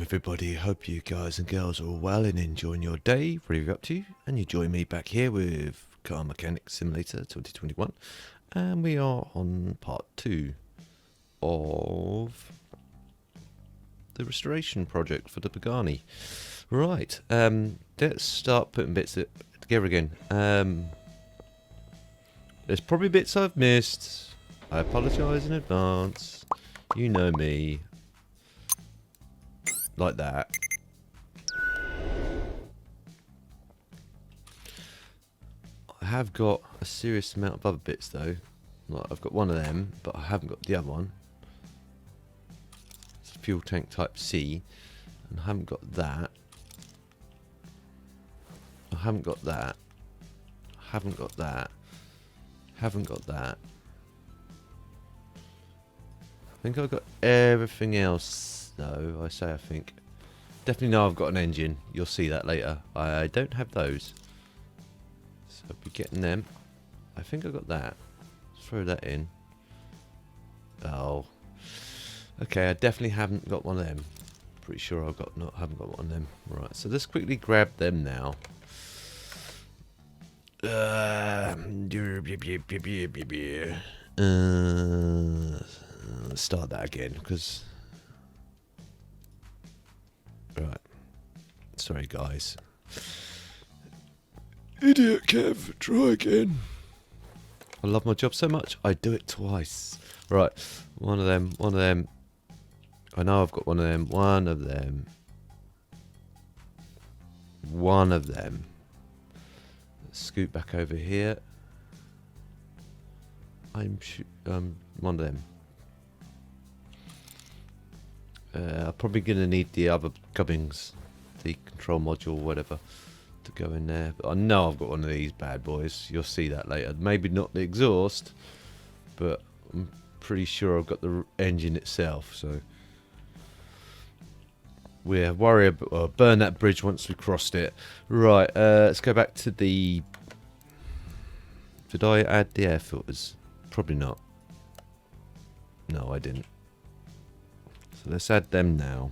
everybody? Hope you guys and girls are all well and enjoying your day, whatever you're up to. And you join me back here with Car Mechanic Simulator 2021. And we are on part 2 of the restoration project for the Pagani. Right, let's start putting bits together again. There's probably bits I've missed. I apologise in advance. You know me. Like that. I have got a serious amount of other bits though. Like I've got one of them, but I haven't got the other one. It's a fuel tank type C, and I haven't got that. I haven't got that. I haven't got that. Haven't got that. I think I've got everything else. No, I think. Definitely know I've got an engine. You'll see that later. I don't have those. So I'll be getting them. I think I got that. Let's throw that in. Oh. Okay, I definitely haven't got one of them. Pretty sure haven't got one of them. Right, so let's quickly grab them now. Let's start that again, because... Right. Sorry, guys. Idiot Kev, try again. I love my job so much, I do it twice. Right. One of them. I know I've got one of them. One of them. Let's scoot back over here. One of them. I'm probably going to need the other gubbins, the control module, whatever, to go in there. But I know I've got one of these bad boys. You'll see that later. Maybe not the exhaust, but I'm pretty sure I've got the engine itself. So we'll burn that bridge once we crossed it. Right, let's go back to the... Did I add the air filters? Probably not. No, I didn't. So let's add them now.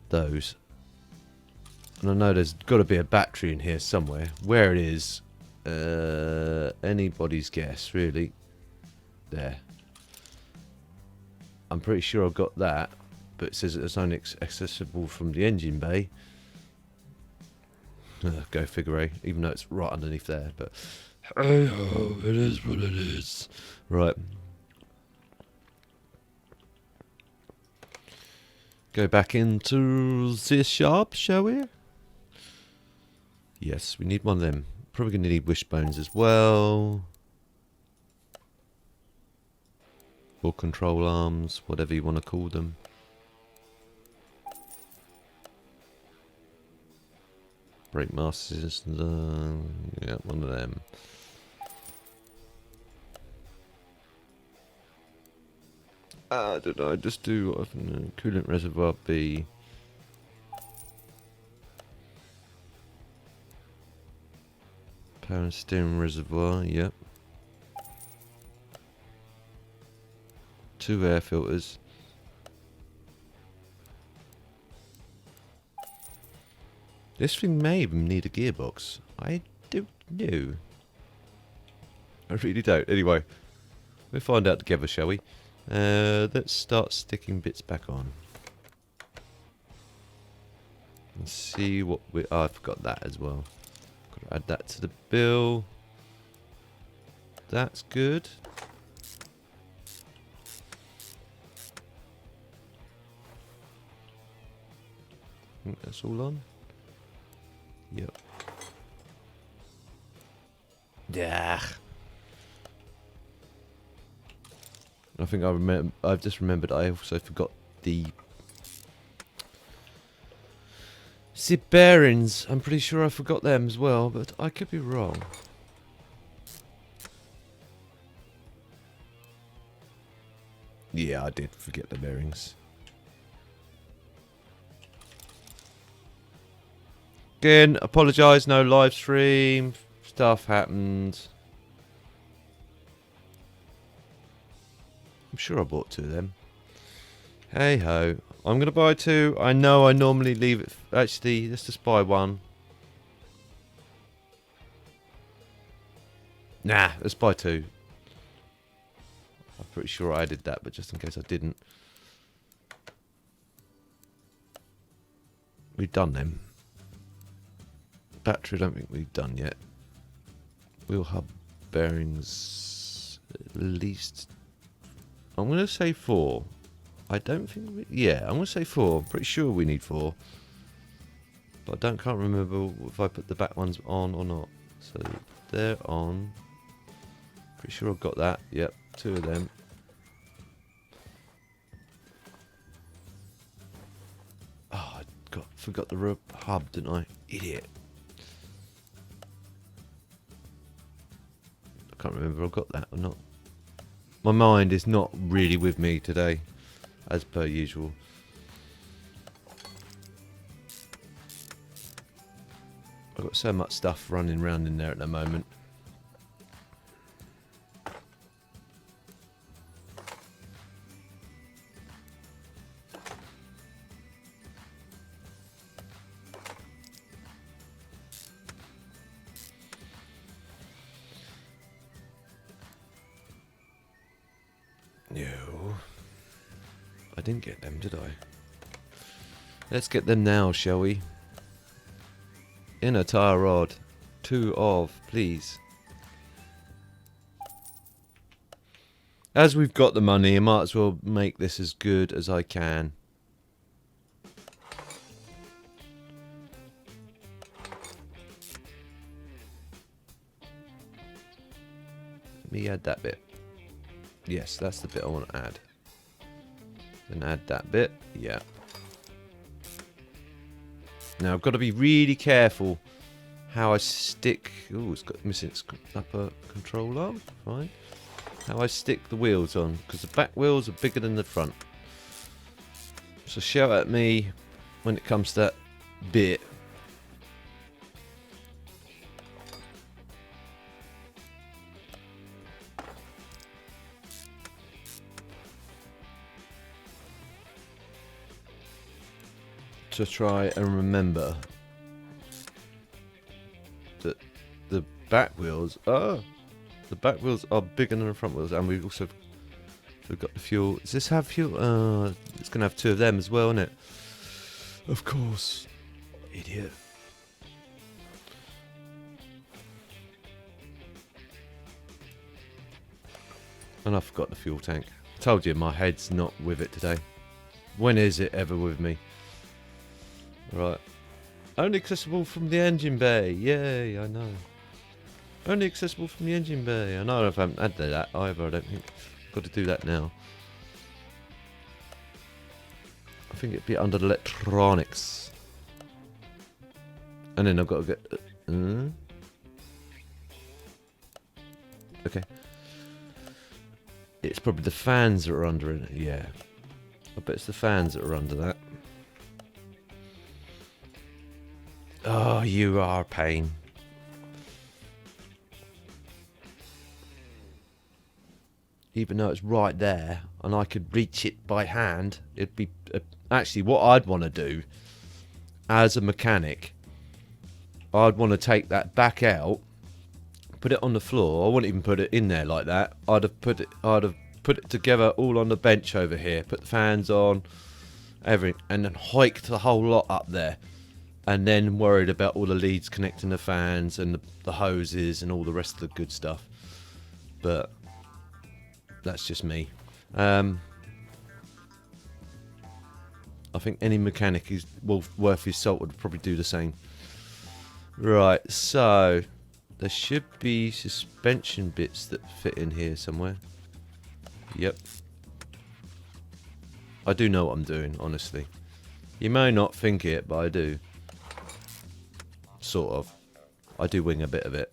Those. And I know there's got to be a battery in here somewhere. Where it is, anybody's guess, really. There. I'm pretty sure I've got that, but it says it's only accessible from the engine bay. Go figure, eh? Even though it's right underneath there, but... Oh, it is what it is. Right. Go back into this shop, shall we? Yes, we need one of them. Probably going to need wishbones as well. Or control arms, whatever you want to call them. Brake masters, yeah, one of them. I don't know, just do coolant reservoir B. Power and steering reservoir, yep. 2 air filters. This thing may even need a gearbox. I don't know. I really don't. Anyway, we'll find out together, shall we? Let's start sticking bits back on. And see what we... Oh, I forgot that as well. Got to add that to the bill. That's good. I think that's all on. Yep. Yeah. I think I've just remembered I also forgot the bearings. I'm pretty sure I forgot them as well, but I could be wrong. Yeah, I did forget the bearings. Again, apologise, no live stream. Stuff happened. I'm sure I bought 2 of them. Hey ho. I'm going to buy 2. I know I normally leave it... Actually, let's just buy 1. Nah, let's buy 2. I'm pretty sure I did that, but just in case I didn't. We've done them. Battery, I don't think we've done yet. Wheel hub bearings, at least. I'm going to say 4. I don't think we... Yeah, I'm going to say 4. I'm pretty sure we need 4. But I can't remember if I put the back ones on or not. So, they're on. Pretty sure I've got that. Yep, 2 of them. Oh, forgot the hub, didn't I? Idiot. I can't remember if I got that or not. My mind is not really with me today, as per usual. I've got so much stuff running around in there at the moment. No. I didn't get them, did I? Let's get them now, shall we? Inner tire rod. 2 of, please. As we've got the money, I might as well make this as good as I can. Let me add that bit. Yes, that's the bit I want to add. Then add that bit. Yeah. Now I've got to be really careful how I stick. Oh, it's got missing its upper control arm. Fine. How I stick the wheels on, because the back wheels are bigger than the front. So shout at me when it comes to that bit. To try and remember that the back wheels are bigger than the front wheels, and we've also got the fuel. Does this have fuel? It's gonna have 2 of them as well, isn't it? Of course, idiot. And I forgot the fuel tank. I told you my head's not with it today. When is it ever with me? Right. Only accessible from the engine bay. Yay, I know. Only accessible from the engine bay. I know I haven't added that either, I don't think. Got to do that now. I think it'd be under electronics. And then I've got to get... okay. It's probably the fans that are under it. Yeah. I bet it's the fans that are under that. Oh, you are a pain. Even though it's right there, and I could reach it by hand, it'd be... actually, what I'd want to do, as a mechanic, I'd want to take that back out, put it on the floor. I wouldn't even put it in there like that. I'd have put it together all on the bench over here, put the fans on, everything, and then hiked the whole lot up there. And then worried about all the leads connecting the fans and the hoses and all the rest of the good stuff. But that's just me. I think any mechanic who's worth his salt would probably do the same. Right, so there should be suspension bits that fit in here somewhere. Yep. I do know what I'm doing, honestly. You may not think it, but I do. Sort of. I do wing a bit of it.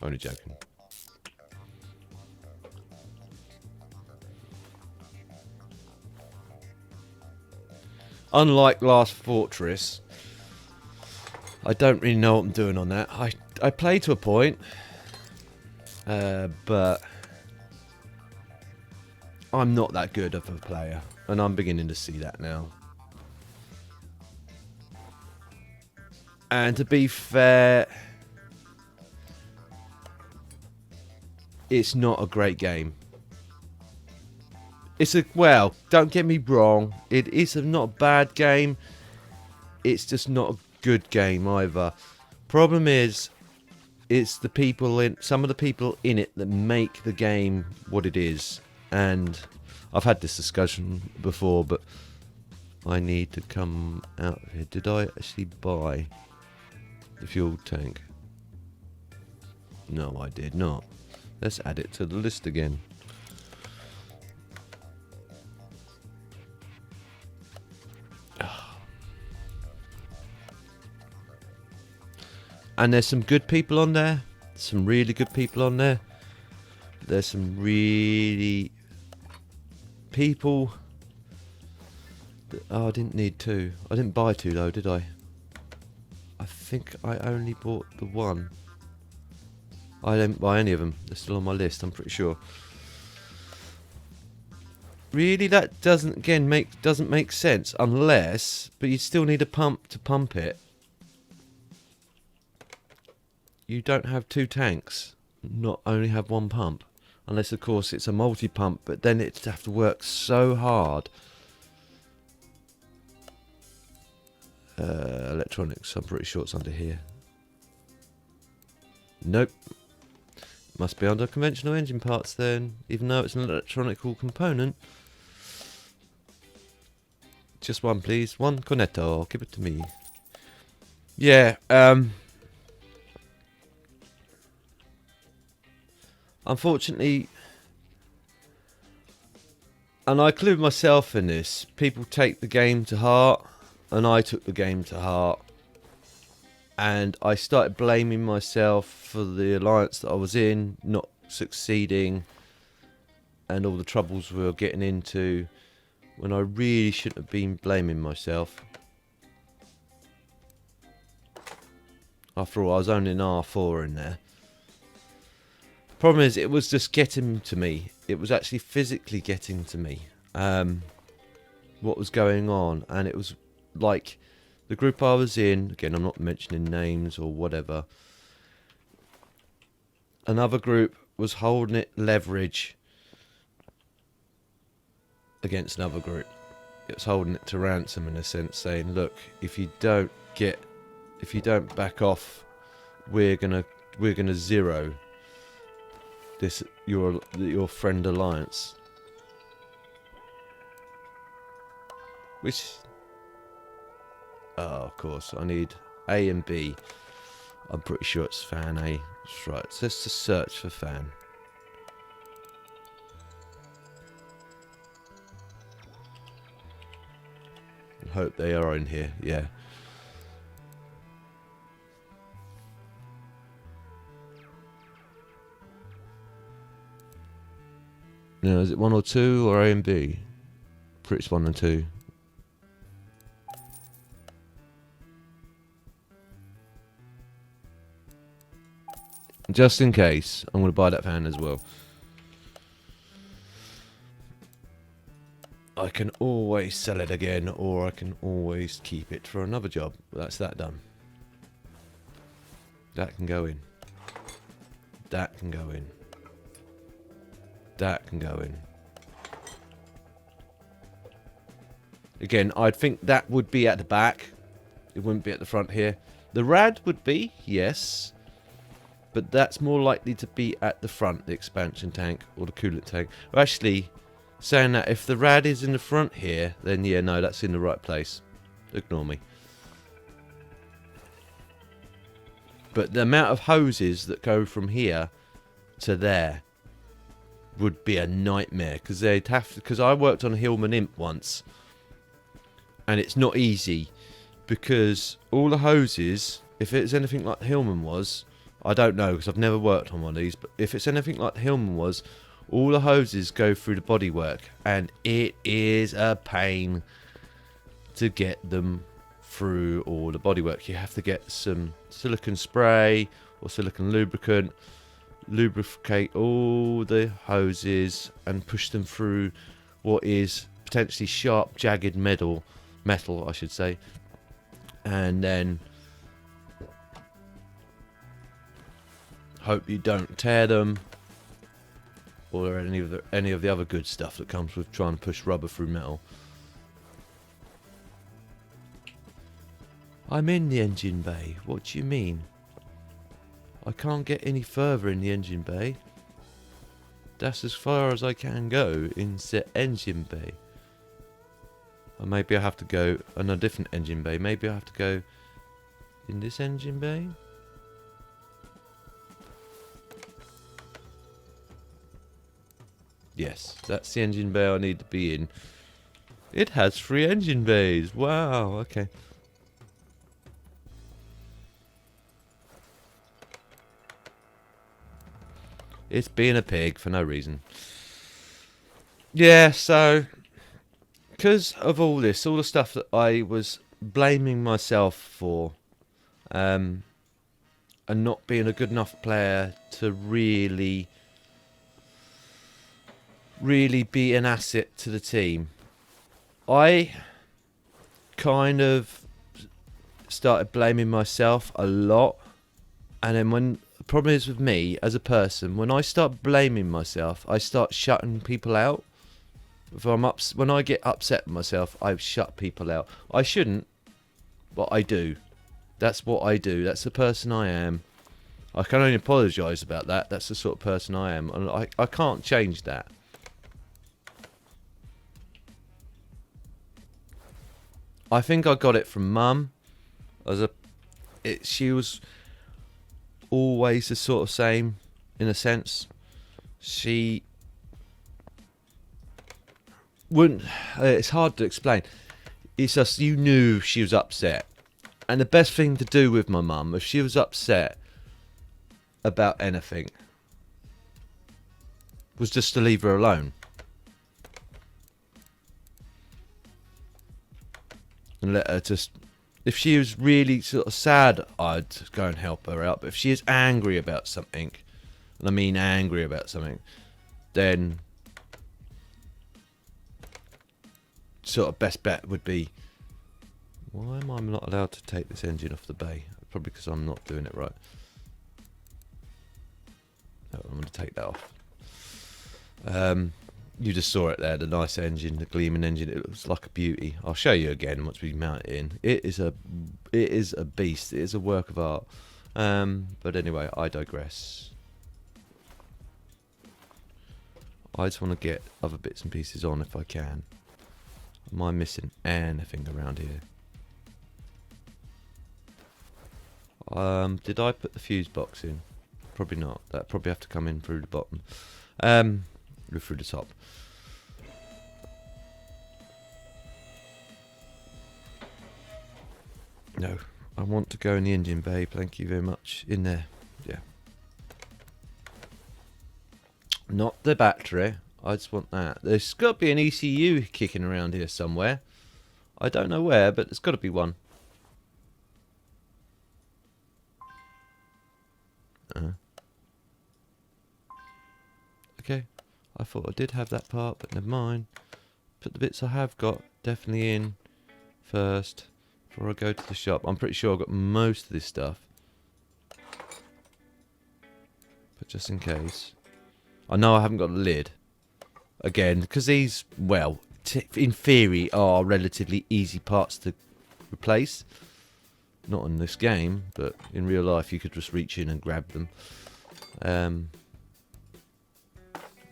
Only joking. Unlike Last Fortress, I don't really know what I'm doing on that. I play to a point, but I'm not that good of a player, and I'm beginning to see that now. And to be fair, it's not a great game. Well, don't get me wrong, it is not a bad game. It's just not a good game either. Problem is, it's some of the people in it that make the game what it is. And I've had this discussion before, but I need to come out of here. Did I actually buy the fuel tank? No, I did not. Let's add it to the list again. And there's some good people on there. Some really good people on there. There's some really people that, oh, I didn't need two. I didn't buy two though, did I? I think I only bought the one. I didn't buy any of them. They're still on my list, I'm pretty sure. Really, that doesn't make sense unless, but you still need a pump to pump it. You don't have two tanks, not only have one pump. Unless, of course, it's a multi-pump, but then it'd have to work so hard. Electronics, I'm pretty sure it's under here. Nope. Must be under conventional engine parts then, even though it's an electronical component. Just one, please. One cornetto. Give it to me. Yeah, unfortunately, and I include myself in this, people take the game to heart, and I took the game to heart. And I started blaming myself for the alliance that I was in, not succeeding, and all the troubles we were getting into, when I really shouldn't have been blaming myself. After all, I was only an R4 in there. Problem is, it was just getting to me. It was actually physically getting to me. What was going on, and it was like the group I was in. Again, I'm not mentioning names or whatever. Another group was holding it leverage against another group. It was holding it to ransom in a sense, saying, "Look, if you don't back off, we're gonna zero this your friend alliance." Which, oh, of course, I need A and B. I'm pretty sure it's fan A. That's right. So let's just search for fan. I hope they are in here. Yeah. Now, is it 1 or 2 or A and B? Pretty it's 1 and 2. Just in case, I'm going to buy that fan as well. I can always sell it again, or I can always keep it for another job. That's that done. That can go in. That can go in. That can go in. Again, I'd think that would be at the back. It wouldn't be at the front here. The rad would be, yes. But that's more likely to be at the front, the expansion tank or the coolant tank. Well, actually, saying that, if the rad is in the front here, then yeah, no, that's in the right place. Ignore me. But the amount of hoses that go from here to there would be a nightmare, because they'd have to. Because I worked on a Hillman Imp once, and it's not easy, because all the hoses, if it's anything like the Hillman was, I don't know because I've never worked on one of these, but if it's anything like the Hillman was, all the hoses go through the bodywork, and it is a pain to get them through all the bodywork. You have to get some silicone spray or silicone lubricant, lubricate all the hoses and push them through what is potentially sharp, jagged metal, I should say, and then hope you don't tear them or any of the other good stuff that comes with trying to push rubber through metal. I'm in the engine bay. What do you mean? I can't get any further in the engine bay. That's as far as I can go in the engine bay. Or maybe I have to go in a different engine bay. Maybe I have to go in this engine bay. Yes, that's the engine bay I need to be in. It has 3 engine bays. Wow, okay. It's being a pig for no reason. Yeah, so because of all this, all the stuff that I was blaming myself for, and not being a good enough player to really be an asset to the team, I kind of started blaming myself a lot. And then when the problem is with me as a person, when I start blaming myself, I start shutting people out. When I get upset with myself, I shut people out. I shouldn't, but I do. That's what I do. That's the person I am. I can only apologise about that. That's the sort of person I am, and I can't change that. I think I got it from Mum. She was always the sort of same, in a sense. She wouldn't. It's hard to explain. It's just you knew she was upset, and the best thing to do with my mum, if she was upset about anything, was just to leave her alone. And let her just... If she was really sort of sad, I'd go and help her out. But if she is angry about something, and I mean angry about something, then sort of best bet would be, why am I not allowed to take this engine off the bay? Probably because I'm not doing it right. No, I'm going to take that off. You just saw it there, the nice engine, the gleaming engine. It looks like a beauty. I'll show you again once we mount it in. It is a beast. It is a work of art. But anyway, I digress. I just want to get other bits and pieces on if I can. Am I missing anything around here? Did I put the fuse box in? Probably not. That probably have to come in through the bottom. Through the top. No, I want to go in the engine bay. Thank you very much. In there, yeah. Not the battery. I just want that. There's got to be an ECU kicking around here somewhere. I don't know where, but there's got to be one. Okay. I thought I did have that part, but never mind. Put the bits I have got definitely in first before I go to the shop. I'm pretty sure I've got most of this stuff. But just in case. I know I haven't got a lid. Again, because these, well, in theory, are relatively easy parts to replace. Not in this game, but in real life you could just reach in and grab them.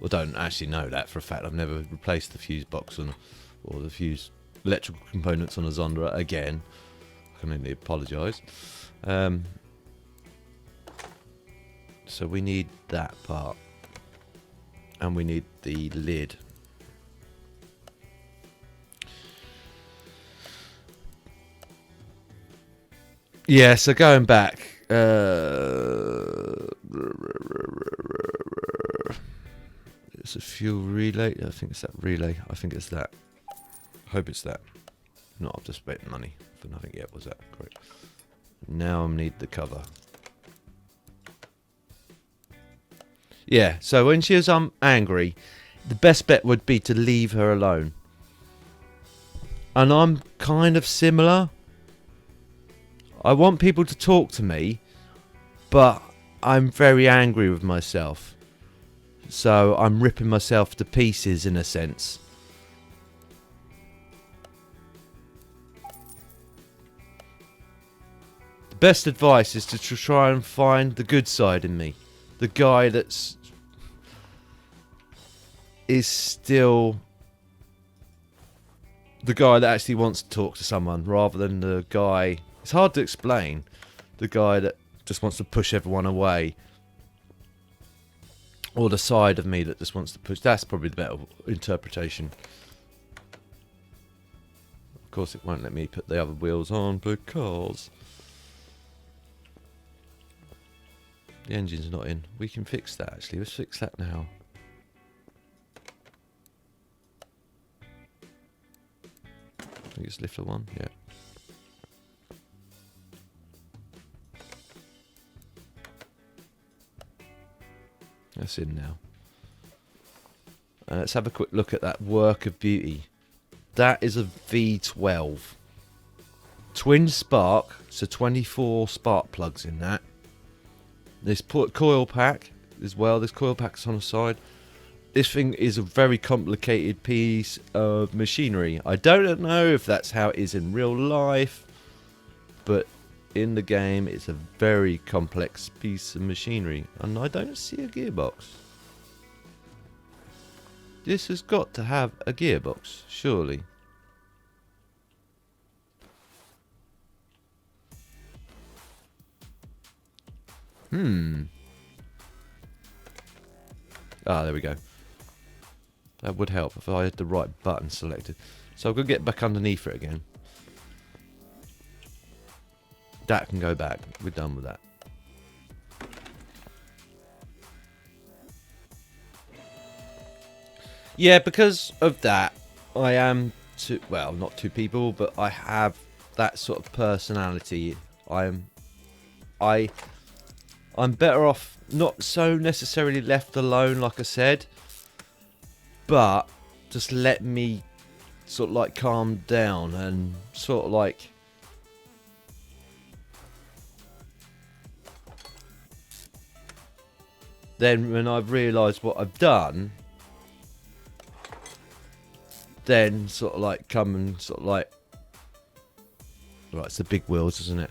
Well, don't actually know that for a fact. I've never replaced the fuse box or the fuse electrical components on a Zondra again. I can only apologise. So we need that part. And we need the lid. Yeah, so going back. It's a fuel relay. I think it's that relay. I think it's that. I hope it's that. Not, I've just spent money for nothing yet. Was that correct? Now I need the cover. Yeah, so when she was angry, the best bet would be to leave her alone. And I'm kind of similar. I want people to talk to me, but I'm very angry with myself. So I'm ripping myself to pieces in a sense. The best advice is to try and find the good side in me. The guy is still the guy that actually wants to talk to someone, rather than the guy, it's hard to explain, the guy that just wants to push everyone away, or the side of me that just wants to push. That's probably the better interpretation. Of course it won't let me put the other wheels on because the engine's not in. We can fix that actually. Let's fix that now. I think it's lifter 1, yeah. That's in now. Let's have a quick look at that work of beauty. That is a V12. Twin spark, so 24 spark plugs in that. This coil pack as well. This coil pack's on the side. This thing is a very complicated piece of machinery. I don't know if that's how it is in real life, but in the game it's a very complex piece of machinery. And I don't see a gearbox. This has got to have a gearbox, surely. Ah, there we go. That would help if I had the right button selected. So I'm going to get back underneath it again. That can go back. We're done with that. Yeah, because of that, I am well, not two people, but I have that sort of personality. I'm better off not so necessarily left alone, like I said, but just let me sort of like calm down and sort of like then when I've realised what I've done, then sort of like come and sort of like, right, it's the big wheels, isn't it?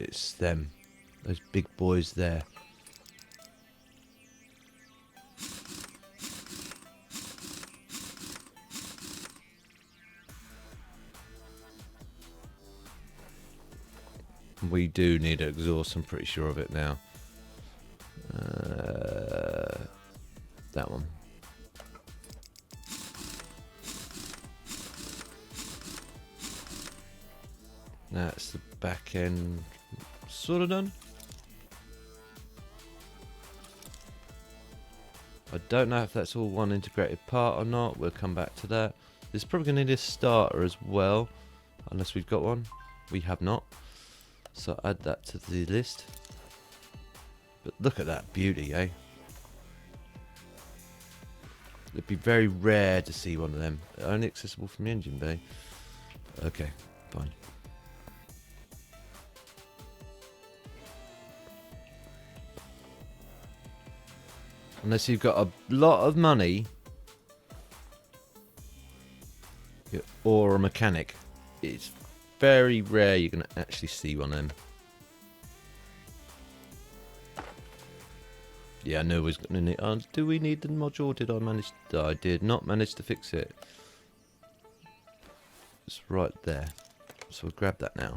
It's them, those big boys there. We do need an exhaust, I'm pretty sure of it now. That one. That's the back end sort of done. I don't know if that's all one integrated part or not. We'll come back to that. There's probably going to need a starter as well, unless we've got one. We have not. So add that to the list. But look at that beauty, eh? It'd be very rare to see one of them. Only accessible from the engine bay. Okay, fine. Unless you've got a lot of money or a mechanic, it's very rare you're going to actually see one of them. Yeah, I knew I was going to need... do we need the module? Did I manage... I did not manage to fix it. It's right there. So we'll grab that now.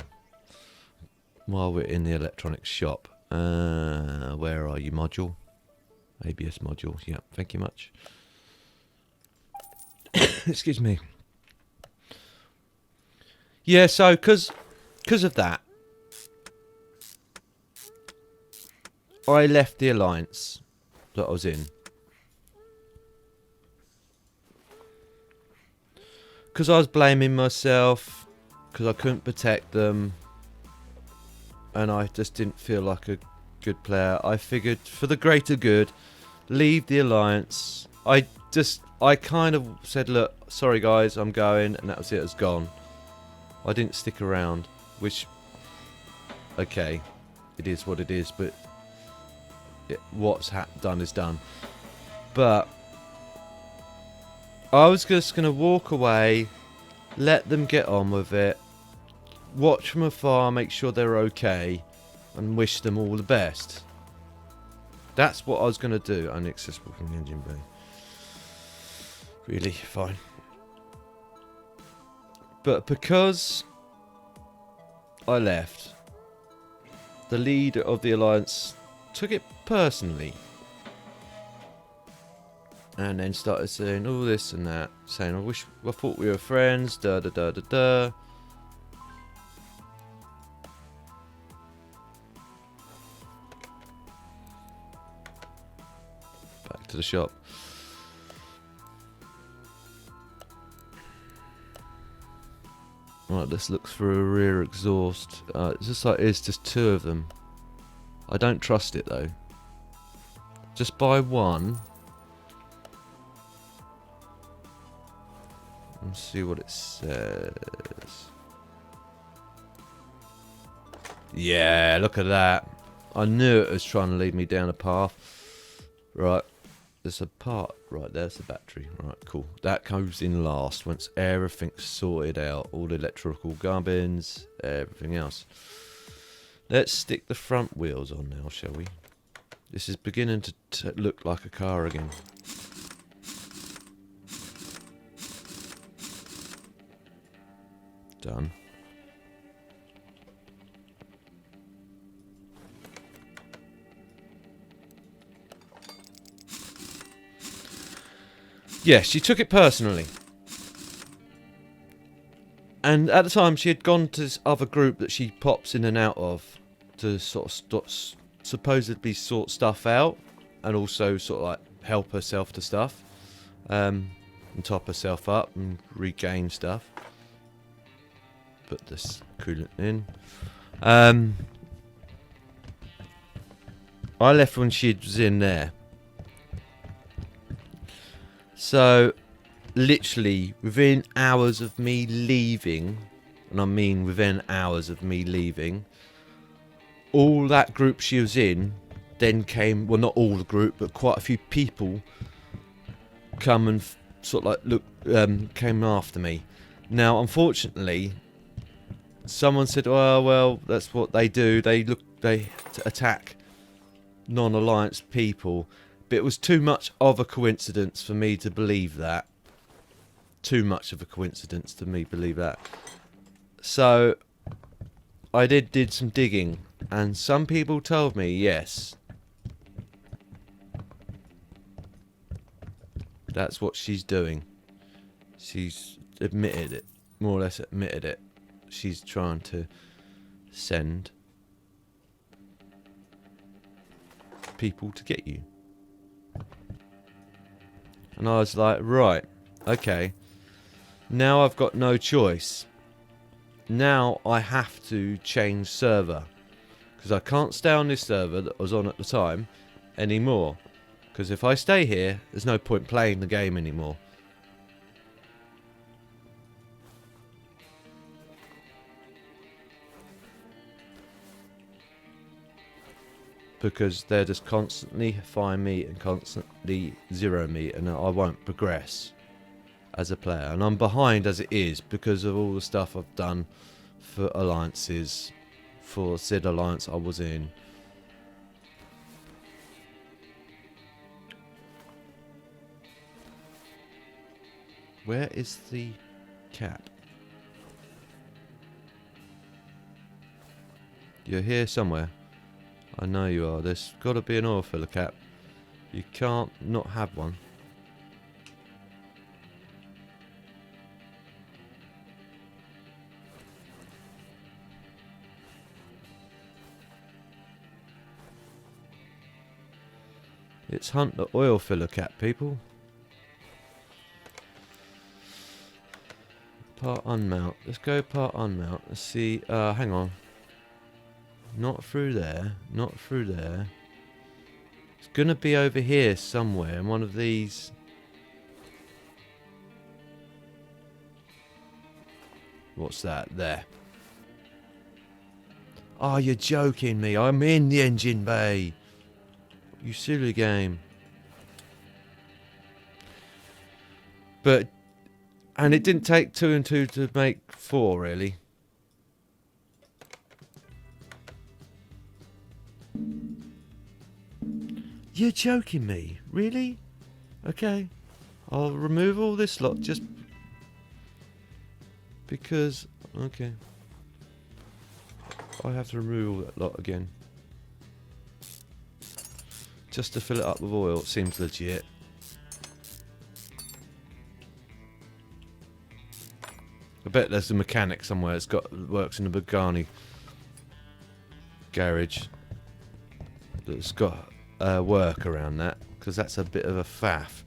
While we're in the electronics shop. Where are you, module? ABS module. Yeah, thank you much. Excuse me. Yeah, so because of that, I left the alliance that I was in. because I was blaming myself because I couldn't protect them, and I just didn't feel like a good player. I figured for the greater good, leave the alliance. I kind of said, look, sorry guys, I'm going, and that was it. It was gone. I didn't stick around, which, okay, it is what it is, but what's done is done. But I was just going to walk away, let them get on with it, watch from afar, make sure they're okay, and wish them all the best. That's what I was going to do. Inaccessible from the engine bay. Really? Fine. But because I left, the leader of the alliance took it personally. And then started saying all this and that. Saying, I thought we were friends, da da da da da. Back to the shop. Right, let's look for a rear exhaust. It's just like it's just two of them. I don't trust it though. Just buy one. Let's see what it says. Yeah, look at that. I knew it was trying to lead me down a path. Right. There's a part right there's the battery. Right, cool. That goes in last once everything's sorted out. All the electrical gubbins, everything else. Let's stick the front wheels on now, shall we? This is beginning to look like a car again. Done. Yeah, she took it personally. And at the time, she had gone to this other group that she pops in and out of to sort of supposedly sort stuff out, and also sort of like help herself to stuff, and top herself up and regain stuff. Put this coolant in. I left when she was in there. So, literally, within hours of me leaving, and I mean within hours of me leaving, all that group she was in then came, well not all the group, but quite a few people come and sort of like came after me. Now, unfortunately, someone said, oh, well, that's what they do. They attack non-alliance people. But it was too much of a coincidence for me to believe that. Too much of a coincidence to me believe that. So I did some digging, and some people told me, yes, that's what she's doing. She's admitted it, more or less admitted it. She's trying to send people to get you. And I was like, right, okay. Now I've got no choice. Now I have to change server. Because I can't stay on this server that I was on at the time anymore. Because if I stay here, there's no point playing the game anymore. Because they're just constantly find me and constantly zero me, and I won't progress as a player. And I'm behind as it is because of all the stuff I've done for alliances, for said alliance I was in. Where is the cap? You're here somewhere. I know you are. There's got to be an oil filler cap. You can't not have one. It's hunt the oil filler cap, people. Part unmount. Let's go part unmount. Let's see. Hang on. Not through there. Not through there. It's gonna be over here somewhere in one of these. What's that? There. Oh, you're joking me. I'm in the engine bay. You silly game. But, and it didn't take 2 and 2 to make 4, really. You're joking me. Really? Okay. I'll remove all this lot just because, okay. I have to remove all that lot again. Just to fill it up with oil. It seems legit. I bet there's a mechanic somewhere that's works in a Pagani garage that's got work around that, because that's a bit of a faff.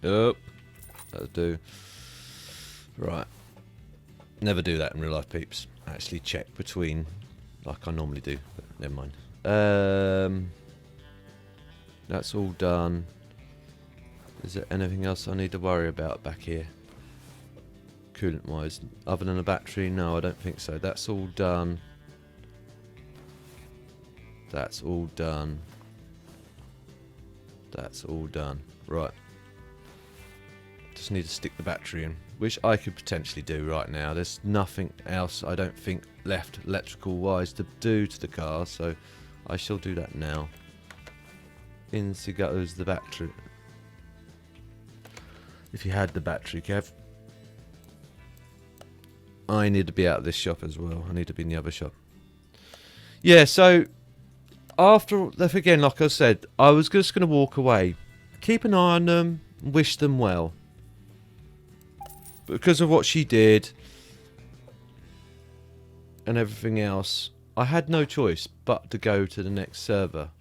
Oh, that'll do. Right. Never do that in real life, peeps. Actually check between, like I normally do, but never mind. That's all done. Is there anything else I need to worry about back here? Coolant wise, other than a battery? No, I don't think so. That's all done. That's all done. That's all done. Right. Just need to stick the battery in, which I could potentially do right now. There's nothing else I don't think left electrical wise to do to the car, so I shall do that now. In goes the battery. If you had the battery, Kev. I need to be out of this shop as well. I need to be in the other shop. Yeah, so after again, like I said, I was just going to walk away. Keep an eye on them, wish them well. Because of what she did and everything else, I had no choice but to go to the next server.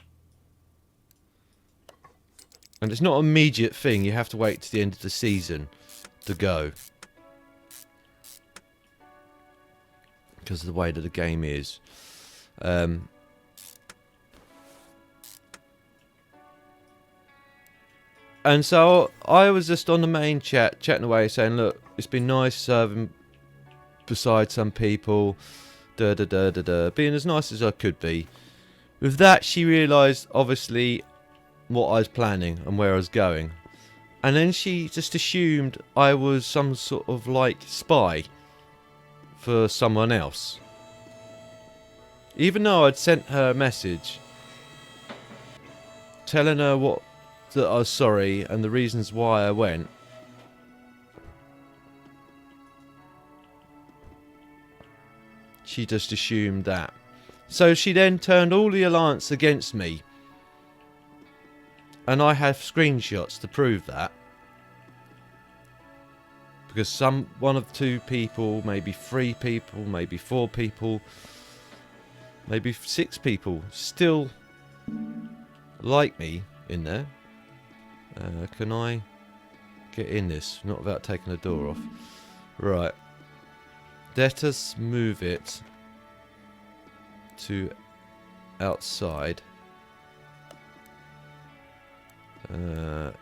And it's not an immediate thing, you have to wait to the end of the season to go. Because of the way that the game is. And so I was just on the main chat, chatting away, saying, look, it's been nice serving beside some people, being as nice as I could be. With that, she realised, obviously, what I was planning and where I was going. And then she just assumed I was some sort of, like, spy for someone else. Even though I'd sent her a message telling her that I was sorry and the reasons why I went. She just assumed that. So she then turned all the alliance against me. And I have screenshots to prove that. Because one of 2 people, maybe 3 people, maybe 4 people, maybe 6 people still like me in there. Can I get in this? Not without taking the door off. Right. Let us move it to outside.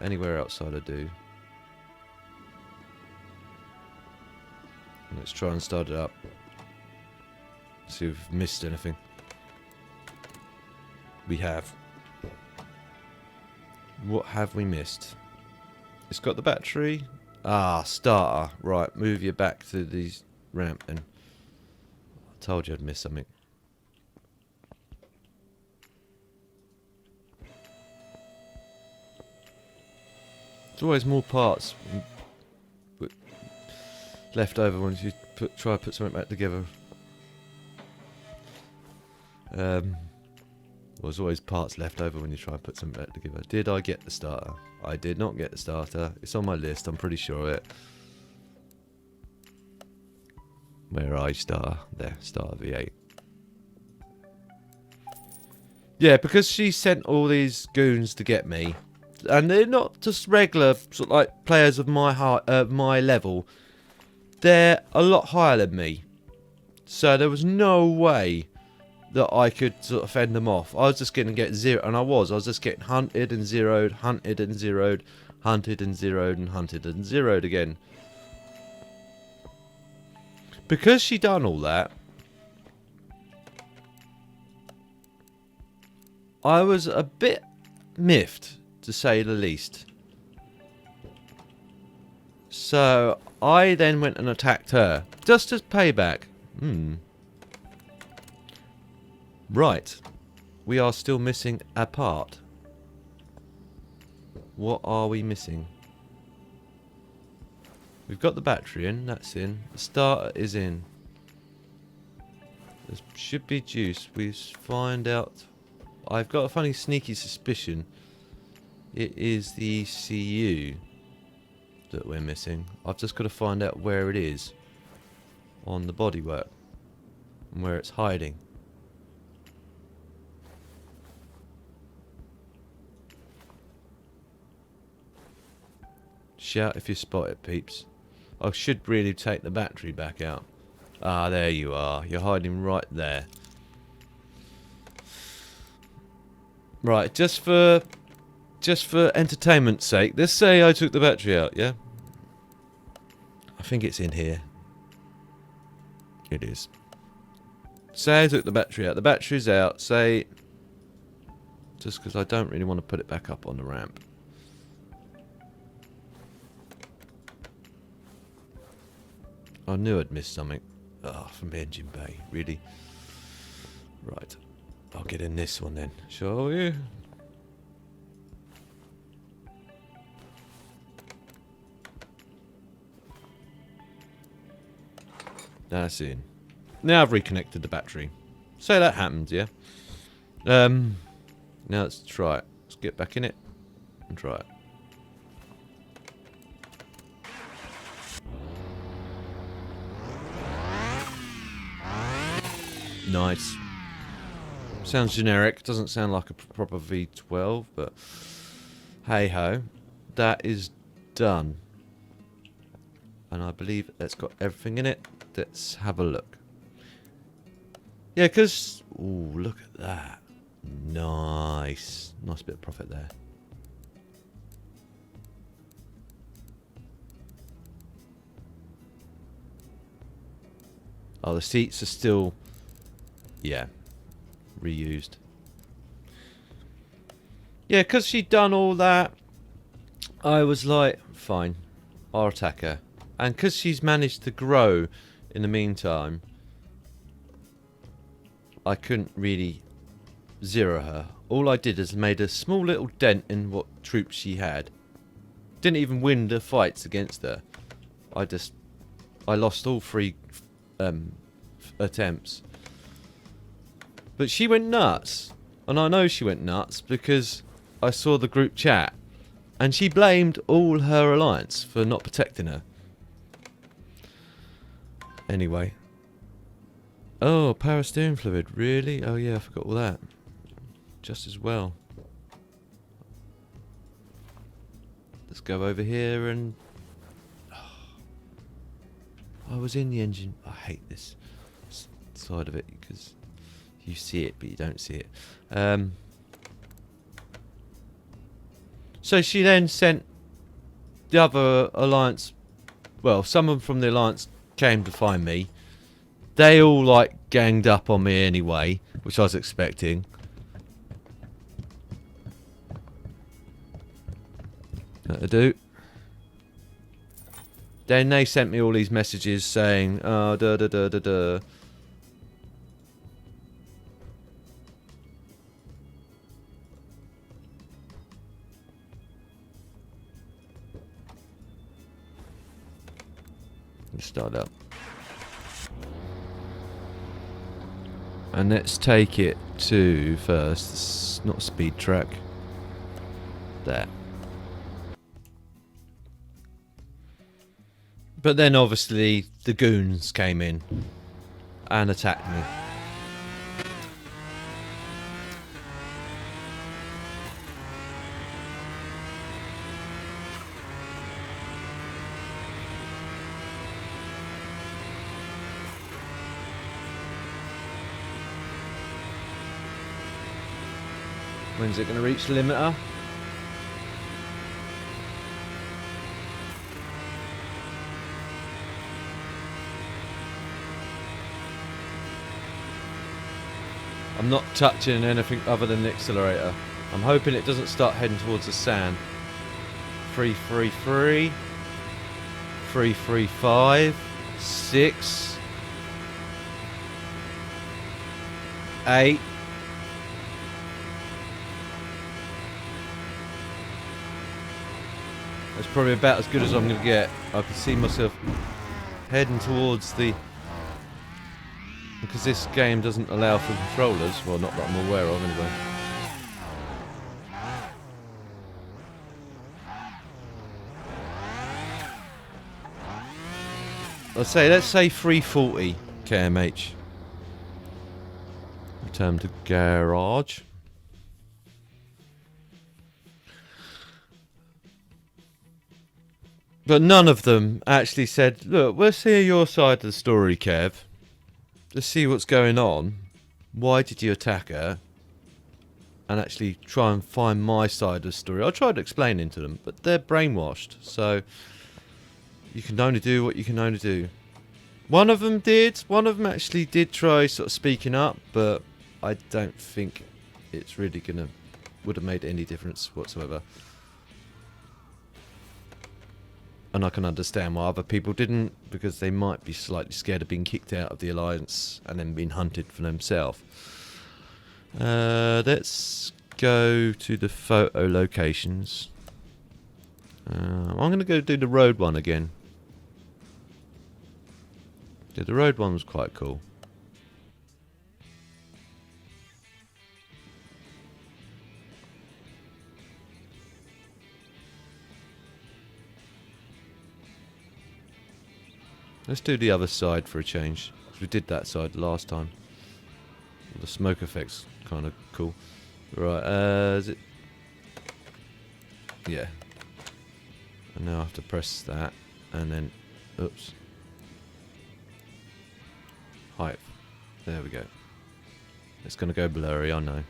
Anywhere outside I do. Let's try and start it up. See if we've missed anything. We have. What have we missed? It's got the battery. Ah, starter. Right, move you back to the ramp and I told you I'd miss something. There's always more parts left over once you try to put something back together. There's always parts left over when you try and put something back together. Did I get the starter? I did not get the starter. It's on my list, I'm pretty sure of it. Where are you, starter? There, starter V8. Yeah, because she sent all these goons to get me, and they're not just regular sort of like players of my level. They're a lot higher than me, so there was no way that I could sort of fend them off. I was just going to get zero, and I was just getting hunted and zeroed, hunted and zeroed, hunted and zeroed, and hunted and zeroed again. Because she done all that, I was a bit miffed, to say the least. So I then went and attacked her, just as payback. Right. We are still missing a part. What are we missing? We've got the battery in, that's in. The starter is in. There should be juice. We find out. I've got a funny sneaky suspicion it is the ECU that we're missing. I've just got to find out where it is on the bodywork and where it's hiding. Shout if you spot it, peeps. I should really take the battery back out. Ah, there you are. You're hiding right there. Right, just for entertainment's sake, let's say I took the battery out, yeah? I think it's in here. It is. Say I took the battery out. The battery's out. Say, just because I don't really want to put it back up on the ramp. I knew I'd missed something. Oh, from the engine bay, really? Right. I'll get in this one then, shall we? That's in. Now I've reconnected the battery. So that happened, yeah? Now let's try it. Let's get back in it and try it. Nice. Sounds generic. Doesn't sound like a proper V12, but hey ho. That is done. And I believe that's got everything in it. Let's have a look. Yeah, because... Ooh, look at that. Nice. Nice bit of profit there. Oh, the seats are still... Yeah. Reused. Yeah, because she'd done all that, I was like, fine, I'll attack her. And because she's managed to grow in the meantime, I couldn't really zero her. All I did is made a small little dent in what troops she had. Didn't even win the fights against her. I lost all 3 attempts. But she went nuts. And I know she went nuts because I saw the group chat. And she blamed all her alliance for not protecting her. Anyway. Oh, power steering fluid. Really? Oh yeah, I forgot all that. Just as well. Let's go over here and... I was in the engine. I hate this side of it because you see it but you don't see it. So she then sent the other alliance, well, someone from the alliance came to find me. They all like ganged up on me anyway, which I was expecting. That'll do. Then they sent me all these messages saying, oh, da da da da da. Let's start up. And let's take it to first. It's not a speed track. There. But then obviously the goons came in and attacked me. When's it going to reach the limiter? I'm not touching anything other than the accelerator. I'm hoping it doesn't start heading towards the sand. 333, 335, 6, 8. That's probably about as good as I'm going to get. I can see myself heading towards the... Because this game doesn't allow for controllers. Well, not that I'm aware of anyway. Let's say 340 kmh. Return to garage. But none of them actually said, look, let's hear your side of the story, Kev. Let's see what's going on. Why did you attack her? And actually try and find my side of the story. I tried explaining to them, but they're brainwashed. So you can only do what you can only do. One of them did. One of them actually did try sort of speaking up, but I don't think it's really would have made any difference whatsoever. And I can understand why other people didn't, because they might be slightly scared of being kicked out of the alliance and then being hunted for themselves. Let's go to the photo locations. I'm going to go do the road one again. Yeah, the road one was quite cool. Let's do the other side for a change. We did that side last time. The smoke effect's kind of cool. Right, is it? Yeah. And now I have to press that, and then, oops. Height. There we go. It's going to go blurry, I know.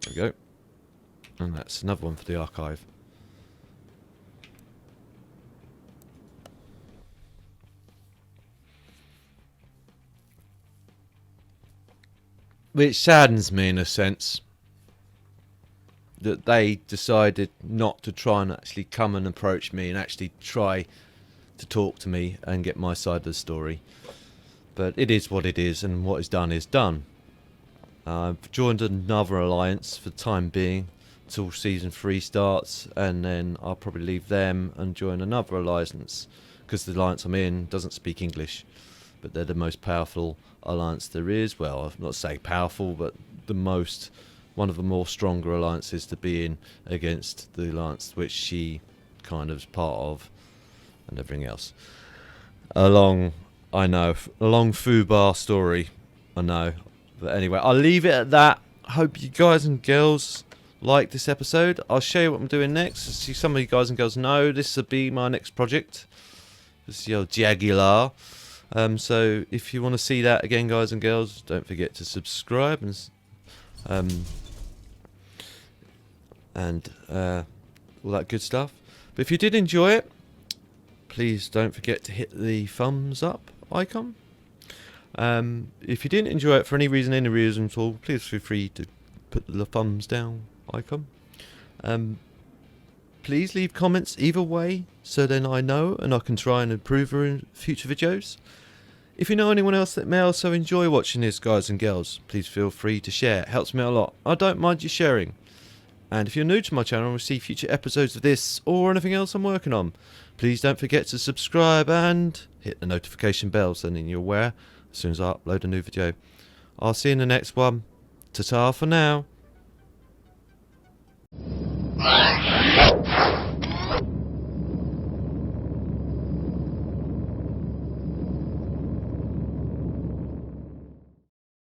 There we go. And that's another one for the archive. Which saddens me in a sense that they decided not to try and actually come and approach me and actually try to talk to me and get my side of the story. But it is what it is, and what is done is done. I've joined another alliance for the time being till season 3 starts, and then I'll probably leave them and join another alliance, because the alliance I'm in doesn't speak English, but they're the most powerful alliance there is. Well, I'll not say powerful, but one of the more stronger alliances to be in against the alliance which she kind of is part of, and everything else. A long foobar story, I know. But anyway, I'll leave it at that. Hope you guys and girls like this episode. I'll show you what I'm doing next. See, some of you guys and girls know this will be my next project. This is the old Jagular. So if you want to see that again, guys and girls, don't forget to subscribe and all that good stuff. But if you did enjoy it, please don't forget to hit the thumbs up icon. If you didn't enjoy it for any reason at all, please feel free to put the thumbs down icon. Please leave comments either way, so then I know and I can try and improve in future videos. If you know anyone else that may also enjoy watching this, guys and girls, please feel free to share. It helps me out a lot. I don't mind you sharing. And if you're new to my channel and will see future episodes of this or anything else I'm working on, please don't forget to subscribe and hit the notification bell so then you're aware as soon as I upload a new video. I'll see you in the next one. Ta-ta for now.